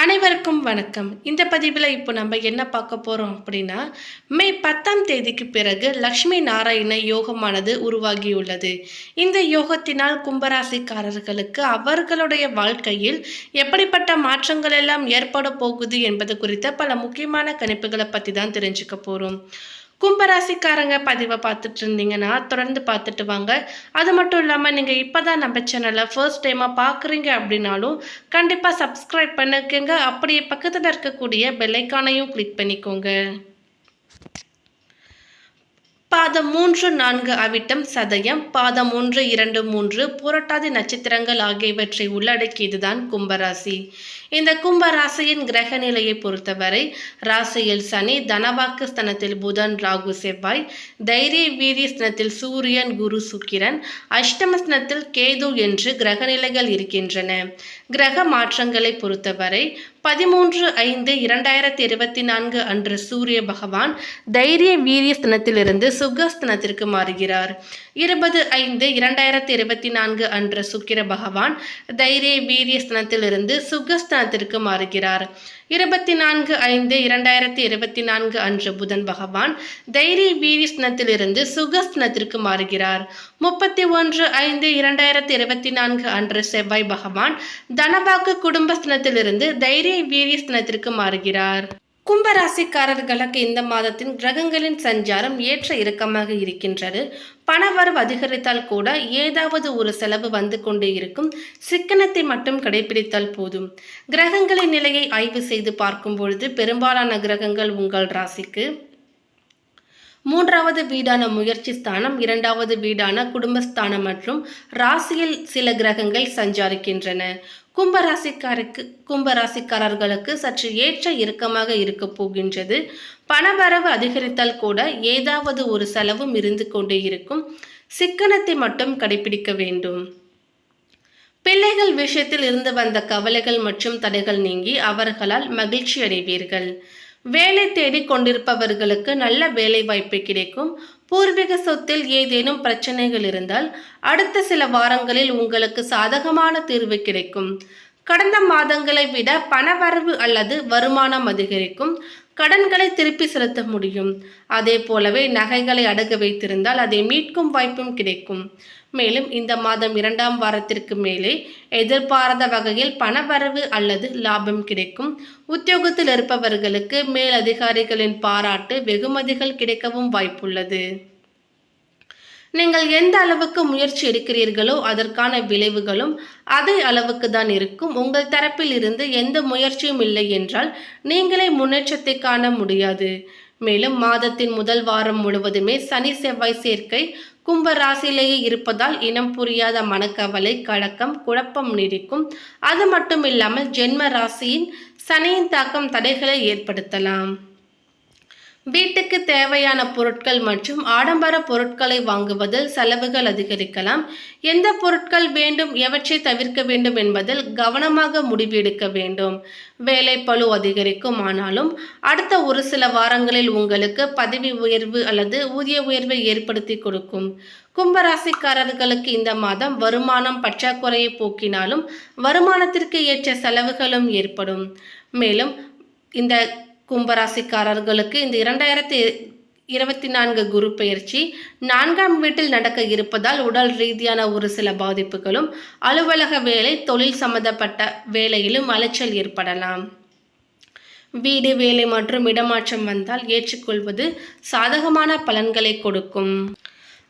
அனைவருக்கும் வணக்கம். இந்த பதிவில் இப்போ நம்ம என்ன பார்க்க போகிறோம் அப்படின்னா, மே 10ஆம் தேதிக்கு பிறகு லக்ஷ்மி நாராயண யோகமானது உருவாகியுள்ளது. இந்த யோகத்தினால் கும்பராசிக்காரர்களுக்கு அவர்களுடைய வாழ்க்கையில் எப்படிப்பட்ட மாற்றங்கள் எல்லாம் ஏற்பட போகுது என்பது குறித்த பல முக்கியமான கணிப்புகளை பற்றி தான் தெரிஞ்சுக்க போகிறோம். கும்பராசிக்காரங்க பதிவை பார்த்துட்டு இருந்தீங்கன்னா தொடர்ந்து பார்த்துட்டு வாங்க. அது மட்டும் இல்லாமல் நீங்கள் இப்போ தான் நம்ம சேனலை ஃபர்ஸ்ட் டைமாக பார்க்குறீங்க அப்படின்னாலும் கண்டிப்பாக சப்ஸ்கிரைப் பண்ணிக்கோங்க. அப்படியே பக்கத்தில் இருக்கக்கூடிய பெல்லைக்கானையும் கிளிக் பண்ணிக்கோங்க. பாதம் 3, 4 அவிட்டம், சதயம், பாதம் 1, 2, 3 புரட்டாதி நட்சத்திரங்கள் ஆகியவற்றை உள்ளடக்கியதுதான் கும்பராசி. இந்த கும்பராசியின் கிரக நிலையை பொறுத்தவரை ராசியில் சனி, தனவாக்கு ஸ்தனத்தில் புதன், ராகு, செவ்வாய், தைரிய வீரிய ஸ்தனத்தில் சூரியன், குரு, சுக்கிரன், அஷ்டம ஸ்தனத்தில் கேது என்று கிரக நிலைகள் இருக்கின்றன. கிரக மாற்றங்களை பொறுத்தவரை 13/5/2024 அன்று சூரிய பகவான் தைரிய வீரிய ஸ்தனத்திலிருந்து சுகஸ்தனத்திற்கு மாறுகிறார். 20/5/2024 அன்று சுக்கிர பகவான் தைரிய வீரிய ஸ்தனத்திலிருந்து சுகஸ்தனத்திற்கு மாறுகிறார். 24/5/2024 அன்று புதன் பகவான் தைரிய வீரிய ஸ்தனத்திலிருந்து சுகஸ்தனத்திற்கு மாறுகிறார். 31/5/2024 அன்று செவ்வாய் பகவான் தனவாக்கு குடும்பஸ்தனத்திலிருந்து தைரிய வீரிய ஸ்தனத்திற்கு மாறுகிறார். கும்பராசிக்காரர்களுக்கு இந்த மாதத்தின் கிரகங்களின் சஞ்சாரம் ஏற்ற இறக்கமாக இருக்கின்றது. பணவரவு அதிகரித்தால் கூட ஏதாவது ஒரு செலவு வந்து கொண்டே இருக்கும். சிக்கனத்தை மட்டும் கடைபிடித்தால் போதும். கிரகங்களின் நிலையை ஆய்வு செய்து பார்க்கும் பொழுது பெரும்பாலான கிரகங்கள் உங்கள் ராசிக்கு 3வது வீடான முயற்சி ஸ்தானம், 2வது வீடான குடும்பஸ்தானம் மற்றும் ராசியில் சில கிரகங்கள் சஞ்சாரிக்கின்றன. கும்பராசிக்காரர்களுக்கு சற்று ஏற்ற இறுக்கமாக இருக்க போகின்றது. பணவரவு அதிகரித்தால் கூட ஏதாவது ஒரு செலவும் இருந்து கொண்டே இருக்கும். சிக்கனத்தை மட்டும் கடைபிடிக்க வேண்டும். பிள்ளைகள் விஷயத்தில் இருந்து வந்த கவலைகள் மற்றும் தடைகள் நீங்கி அவர்களால் மகிழ்ச்சி அடைவீர்கள். வேலை தேடி கொண்டிருப்பவர்களுக்கு நல்ல வேலை வாய்ப்பு கிடைக்கும். பூர்வீக சொத்தில் ஏதேனும் பிரச்சனைகள் இருந்தால் அடுத்த சில வாரங்களில் உங்களுக்கு சாதகமான தீர்வு கிடைக்கும். கடந்த மாதங்களை விட பணவரவு அல்லது வருமானம் அதிகரிக்கும். கடன்களை திருப்பி செலுத்த முடியும். அதே போலவே நகைகளை அடகு வைத்திருந்தால் அதை மீட்கும் வாய்ப்பும் கிடைக்கும். மேலும் இந்த மாதம் 2ஆம் வாரத்திற்கு மேலே எதிர்பாராத வகையில் பணவரவு அல்லது லாபம் கிடைக்கும். உத்தியோகத்தில் இருப்பவர்களுக்கு மேலதிகாரிகளின் பாராட்டு வெகுமதிகள் கிடைக்கவும் வாய்ப்புள்ளது. நீங்கள் எந்த அளவுக்கு முயற்சி எடுக்கிறீர்களோ அதற்கான விளைவுகளும் அதே அளவுக்கு தான் இருக்கும். உங்கள் தரப்பில் இருந்து எந்த முயற்சியும் இல்லை என்றால் நீங்களே முன்னேற்றத்தை காண முடியாது. மேலும் மாதத்தின் முதல் வாரம் முழுவதுமே சனி செவ்வாய் சேர்க்கை கும்ப ராசியிலேயே இருப்பதால் இனம் புரியாத மனக்கவலை, கலக்கம், குழப்பம் நீடிக்கும். அது மட்டும் இல்லாமல் ஜென்ம ராசியின் சனியின் தாக்கம் தடைகளை ஏற்படுத்தலாம். வீட்டுக்கு தேவையான பொருட்கள் மற்றும் ஆடம்பர பொருட்களை வாங்குவதில் செலவுகள் அதிகரிக்கலாம். எந்த பொருட்கள் வேண்டும், எவற்றை தவிர்க்க வேண்டும் என்பதில் கவனமாக முடிவு எடுக்க வேண்டும். வேலை பளு அதிகரிக்கும். ஆனாலும் அடுத்த ஒரு சில வாரங்களில் உங்களுக்கு பதவி உயர்வு அல்லது ஊதிய உயர்வை ஏற்படுத்தி கொடுக்கும். கும்பராசிக்காரர்களுக்கு இந்த மாதம் வருமானம் பற்றாக்குறையை போக்கினாலும் வருமானத்திற்கு ஏற்ற செலவுகளும் ஏற்படும். மேலும் இந்த கும்பராசிக்காரர்களுக்கு இந்த 2024 குரு பெயர்ச்சி 4ஆம் வீட்டில் நடக்க இருப்பதால் உடல் ரீதியான ஒரு சில பாதிப்புகளும், அலுவலக வேலை, தொழில் சம்பந்தப்பட்ட வேலையிலும் அலைச்சல் ஏற்படலாம். வீடு, வேலை மற்றும் இடமாற்றம் வந்தால் ஏற்றுக்கொள்வது சாதகமான பலன்களை கொடுக்கும்.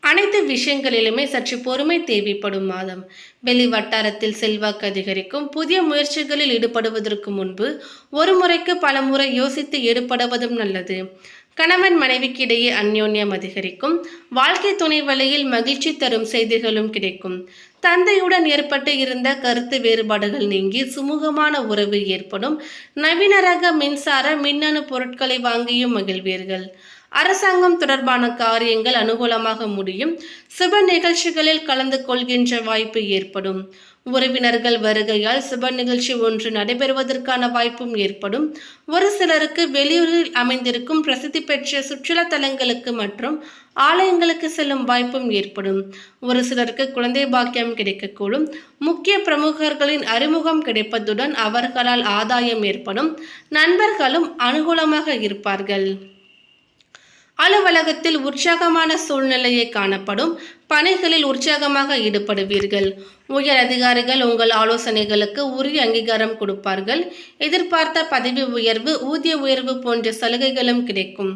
அனைத்து விஷயங்களிலுமே சற்று பொறுமை தேவைப்படும் மாதம். வெளி வட்டாரத்தில் செல்வாக்கு அதிகரிக்கும். புதிய முயற்சிகளில் ஈடுபடுவதற்கு முன்பு ஒரு முறைக்கு பல முறை யோசித்து ஈடுபடுவதும் நல்லது. கணவன் மனைவிக்கு இடையே அந்யோன்யம் அதிகரிக்கும். வாழ்க்கை துணை வழியில் மகிழ்ச்சி தரும் செய்திகளும் கிடைக்கும். தந்தையுடன் ஏற்பட்டு இருந்த கருத்து வேறுபாடுகள் நீங்கி சுமூகமான உறவு ஏற்படும். நவீன ரக மின்சார மின்னணு பொருட்களை வாங்கியும் மகிழ்வீர்கள். அரசாங்கம் தொடர்பான காரியங்கள் அனுகூலமாக முடியும். சுப நிகழ்ச்சிகளில் கலந்து கொள்கின்ற வாய்ப்பு ஏற்படும். உறவினர்கள் வருகையால் சுப நிகழ்ச்சி ஒன்று நடைபெறுவதற்கான வாய்ப்பும் ஏற்படும். ஒரு சிலருக்கு வெளியூரில் அமைந்திருக்கும் பிரசித்தி பெற்ற சுற்றுலா தலங்களுக்கு மற்றும் ஆலயங்களுக்கு செல்லும் வாய்ப்பும் ஏற்படும். ஒரு சிலருக்கு குழந்தை பாக்கியம் கிடைக்கக்கூடும். முக்கிய பிரமுகர்களின் அறிமுகம் கிடைப்பதுடன் அவர்களால் ஆதாயம் ஏற்படும். நண்பர்களும் அனுகூலமாக இருப்பார்கள். அலுவலகத்தில் உற்சாகமான சூழ்நிலையை காணப்படும். பணிகளில் உற்சாகமாக ஈடுபடுவீர்கள். உயர் அதிகாரிகள் உங்கள் ஆலோசனைகளுக்கு உரிய அங்கீகாரம் கொடுப்பார்கள். எதிர்பார்த்த பதவி உயர்வு, ஊதிய உயர்வு போன்ற சலுகைகளும் கிடைக்கும்.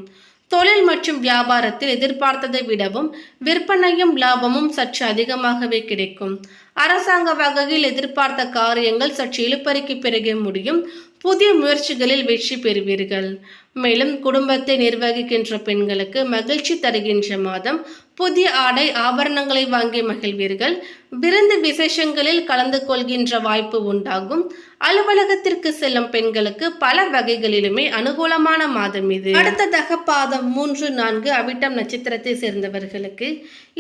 தொழில் மற்றும் வியாபாரத்தில் எதிர்பார்த்ததை விடவும் விற்பனையும் லாபமும் சற்று அதிகமாகவே கிடைக்கும். அரசாங்க வகையில் எதிர்பார்த்த காரியங்கள் சற்று இழுபறிக்கு பிறகே முடியும். புதிய முயற்சிகளில் வெற்றி பெறுவீர்கள். மேலும் குடும்பத்தை நிர்வகிக்கின்ற பெண்களுக்கு மகிழ்ச்சி தருகின்ற மாதம். புதிய ஆடை ஆபரணங்களை வாங்கி மகிழ்வீர்கள். விருந்து விசேஷங்களில் கலந்து கொள்கின்ற வாய்ப்பு உண்டாகும். அலுவலகத்திற்கு செல்லும் பெண்களுக்கு பல வகைகளிலுமே அனுகூலமான மாதம் இது. அடுத்ததாக பாதம் 3, 4 அவிட்டம் நட்சத்திரத்தை சேர்ந்தவர்களுக்கு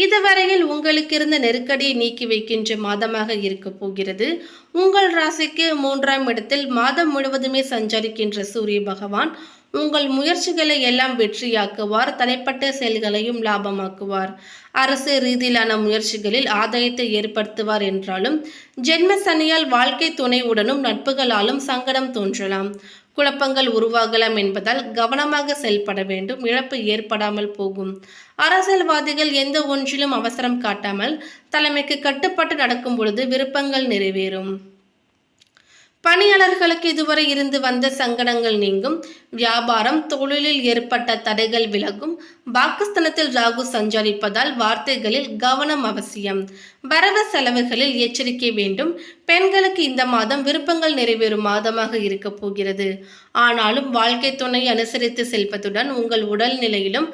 இதுவரையில் உங்களுக்கு இருந்த நெருக்கடியை நீக்கி வைக்கின்ற மாதமாக இருக்க போகிறது. உங்கள் ராசிக்கு 3ஆம் இடத்தில் மாதம் முழுவதுமே சஞ்சரிக்கின்ற சூரிய பகவான் உங்கள் முயற்சிகளை எல்லாம் வெற்றியாக்குவார். தனிப்பட்ட செயல்களையும் லாபமாக்குவார். அரசு ரீதியிலான முயற்சிகளில் ஆதாயத்தை ஏற்படுத்துவார் என்றாலும் ஜென்ம சனியால் வாழ்க்கை துணையுடனும் நட்புகளாலும் சங்கடம் தோன்றலாம். குழப்பங்கள் உருவாகலாம் என்பதால் கவனமாக செயல்பட வேண்டும். இழப்பு ஏற்படாமல் போகும். அரசியல்வாதிகள் எந்த ஒன்றிலும் அவசரம் காட்டாமல் தலைமைக்கு கட்டுப்பட்டு நடக்கும் பொழுது விருப்பங்கள் நிறைவேறும். பணியாளர்களுக்கு இதுவரை இருந்து வந்த சங்கடங்கள் நீங்கும். வியாபாரம், தொழிலில் ஏற்பட்ட தடைகள் விலகும். பாகிஸ்தானத்தில் ராகு சஞ்சரிப்பதால் வார்த்தைகளில் கவனம் அவசியம். வரவு செலவுகளில் எச்சரிக்கை வேண்டும். பெண்களுக்கு இந்த மாதம் விருப்பங்கள் நிறைவேறும் மாதமாக இருக்க போகிறது. ஆனாலும் வாழ்க்கை துணை அனுசரித்து செல்வதுடன் உங்கள் உடல் நிலையிலும்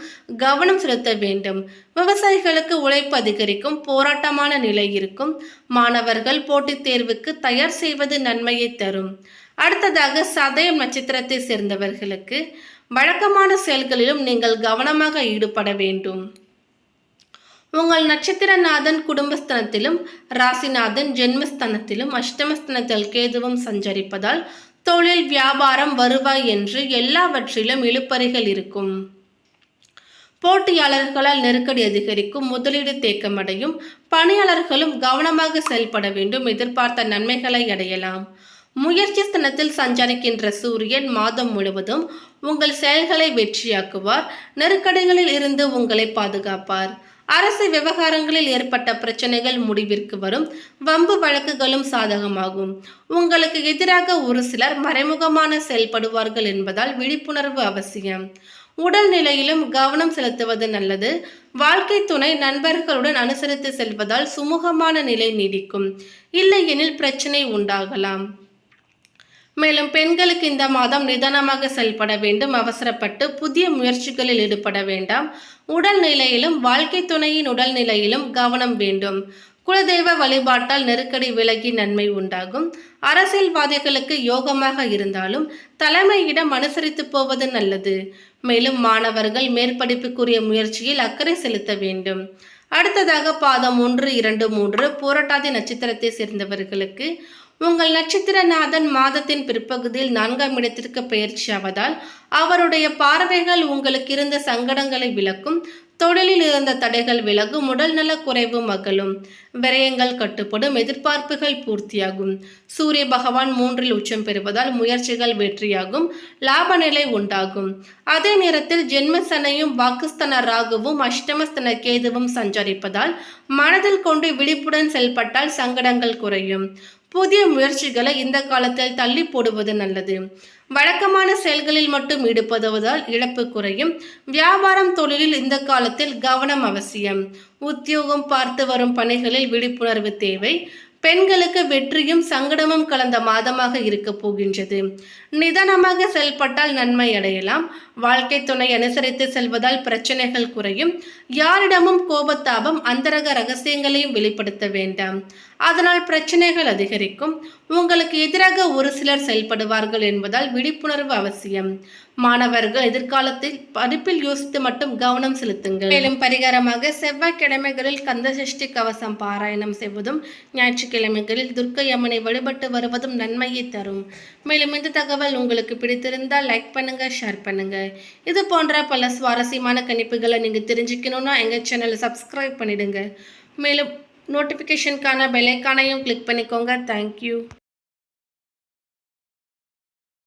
கவனம் செலுத்த வேண்டும். விவசாயிகளுக்கு உழைப்பு அதிகரிக்கும். போராட்டமான நிலை இருக்கும். மாணவர்கள் போட்டித் தேர்வுக்கு தயார் செய்வது நன்மையை தரும். அடுத்ததாக சதயம் நட்சத்திரத்தை சேர்ந்தவர்களுக்கு வழக்கமான செயல்களிலும் நீங்கள் கவனமாக ஈடுபட வேண்டும். உங்கள் நட்சத்திரநாதன் குடும்பஸ்தானத்திலும் ராசிநாதன் ஜென்மஸ்தானத்திலும் அஷ்டமஸ்தானத்தில் கேதுவும் சஞ்சரிப்பதால் தொழில், வியாபாரம், வருவாய் என்று எல்லாவற்றிலும் இழுபறிகள் இருக்கும். போட்டியாளர்களால் நெருக்கடி அதிகரிக்கும். முதலீடு தேக்கமடையும். பணியாளர்களும் கவனமாக செயல்பட வேண்டும். எதிர்பார்த்த நன்மைகளை அடையலாம். முயற்சி ஸ்தானத்தில் சஞ்சரிக்கின்ற சூரியன் மாதம் முழுவதும் உங்கள் செயல்களை வெற்றியாக்குவார். நெருக்கடிகளில் இருந்து உங்களை பாதுகாப்பார். அரசு விவகாரங்களில் ஏற்பட்ட பிரச்சனைகள் முடிவிற்கு வரும். வம்பு வழக்குகளும் சாதகமாகும். உங்களுக்கு எதிராக ஒரு சிலர் மறைமுகமான செயல்படுவார்கள் என்பதால் விழிப்புணர்வு அவசியம். உடல் நிலையிலும் கவனம் செலுத்துவது நல்லது. வாழ்க்கை துணை நண்பர்களுடன் அனுசரித்து செல்வதால் சுமூகமான நிலை நீடிக்கும். இல்லையெனில் பிரச்சனை உண்டாகலாம். மேலும் பெண்களுக்கு இந்த மாதம் நிதானமாக செயல்பட வேண்டும். அவசரப்பட்டு புதிய முயற்சிகளில் ஈடுபட வேண்டாம். உடல் நிலையிலும் வாழ்க்கை துணையின் உடல் நிலையிலும் கவனம் வேண்டும். குலதெய்வ வழிபாட்டால் நெருக்கடி விலகி நன்மை உண்டாகும். அரசியல்வாதிகளுக்கு யோகமாக இருந்தாலும் தலைமையிடம் அனுசரித்து போவது நல்லது. மேலும் மாணவர்கள் மேற்படிப்புக்குரிய முயற்சியில் அக்கறை செலுத்த வேண்டும். அடுத்ததாக பாதம் 1, 2, 3 பூரட்டாதி நட்சத்திரத்தை சேர்ந்தவர்களுக்கு உங்கள் நட்சத்திரநாதன் மாதத்தின் பிற்பகுதியில் 4ஆம் இடத்திற்கு பயிற்சியாவதால் அவருடைய பார்வைகள் உங்களுக்கு இருந்த சங்கடங்களை விலக்கும். தொழிலில் இருந்த தடைகள் விலகும். உடல் நல குறைவு அகலும். விரயங்கள் கட்டுப்படும். எதிர்பார்ப்புகள் பூர்த்தியாகும். சூரிய பகவான் 3இல் உச்சம் பெறுவதால் முயற்சிகள் வெற்றியாகும். லாப நிலை உண்டாகும். அதே நேரத்தில் ஜென்மசனையும் பாகிஸ்தான ராகுவும் அஷ்டமஸ்தன கேதுவும் சஞ்சரிப்பதால் மனதில் கொண்டு விழிப்புடன் செயல்பட்டால் சங்கடங்கள் குறையும். புதிய முயற்சிகளை இந்த காலத்தில் தள்ளி போடுவது நல்லது. வழக்கமான செயல்களில் மட்டும் ஈடுபடுவதால் இழப்பு குறையும். வியாபாரம், தொழிலில் இந்த காலத்தில் கவனம் அவசியம். உத்தியோகம் பார்த்து வரும் பணிகளில் விழிப்புணர்வு தேவை. பெண்களுக்கு வெற்றியும் சங்கடமும் கலந்த மாதமாக இருக்க போகின்றது. நிதானமாக செயல்பட்டால் நன்மை அடையலாம். வாழ்க்கை துணை அனுசரித்து செல்வதால் பிரச்சனைகள் குறையும். யாரிடமும் கோபத்தாபம், அந்தரக ரகசியங்களையும் வெளிப்படுத்த வேண்டாம். அதனால் பிரச்சனைகள் அதிகரிக்கும். உங்களுக்கு எதிராக ஒரு சிலர் செயல்படுவார்கள் என்பதால் விழிப்புணர்வு அவசியம். மாணவர்கள் எதிர்காலத்தில் படிப்பில் யோசித்து மட்டும் கவனம் செலுத்துங்கள். மேலும் பரிகாரமாக செவ்வாய்க்கிழமைகளில் கந்த சஷ்டி கவசம் பாராயணம் செய்வதும், ஞாயிற்றுக்கிழமை ஞாயிற்றுக்கிழமைகளில் துர்க்கை அம்மனை வழிபட்டு வருவதும் நன்மையை தரும். மேலும் இந்த தகவல் உங்களுக்கு பிடித்திருந்தால் லைக் பண்ணுங்க, ஷேர் பண்ணுங்க. இது போன்ற பல சுவாரஸ்யமான கணிப்புகளை நீங்கள் தெரிஞ்சுக்கணுன்னா எங்கள் சேனலை சப்ஸ்கிரைப் பண்ணிடுங்க. மேலும் நோட்டிஃபிகேஷனுக்கான பெல் ஐகானையும் கிளிக் பண்ணிக்கோங்க. தேங்க்யூ.